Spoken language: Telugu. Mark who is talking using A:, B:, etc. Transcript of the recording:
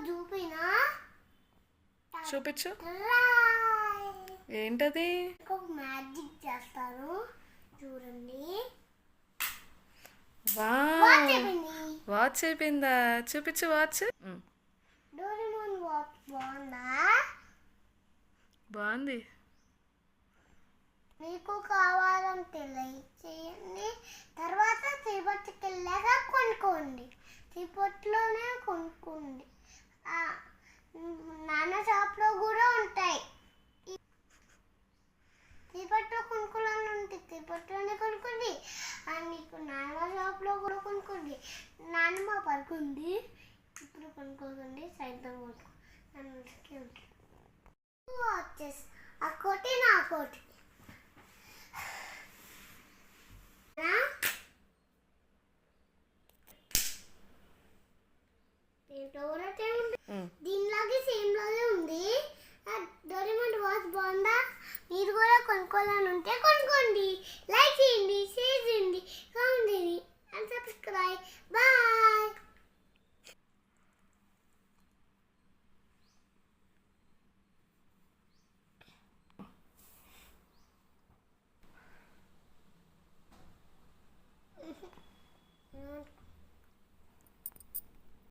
A: చూపినా
B: చూపించు. ఏంటది?
A: మ్యాజిక్ చేస్తాను చూడండి.
B: వాచ్ అయిపోయిందా? చూపించు వాచ్.
A: డోరేమోన్ వాచ్ బాగుందా?
B: బాగుంది.
A: మీకు కావాలంటే లైక్ చేయండి. తర్వాత తిరుపతికి వెళ్ళాక కొనుక్కోండి. తిరుపతిలోనే కొనుక్కోండి. నాన్న షాప్లో కూడా ఉంటాయి. తిరుపతిలో కొనుక్కోవాలని ఉంటుంది, తిరుపతిలోనే కొనుక్కోండి. మీకు నాన్న షాప్లో కూడా కొనుక్కోండి. నాన్నమ్మ పడుకుంది, ఇప్పుడు కొనుక్కోకండి, సాయంత్రం కొనుక్కోండి. వాచెస్ ఆ కోటి నా కోటి దీనిలాగే సేమ్ లాగే ఉంది. డోరేమోన్ వాచ్ బాగుందా? మీరు కూడా కొనుక్కోవాలని ఉంటే కొనుక్కోండి. లైక్ చేయండి, షేర్ చేయండి, కామెంట్ చేయండి అండ్ సబ్స్క్రైబ్. బాయ్.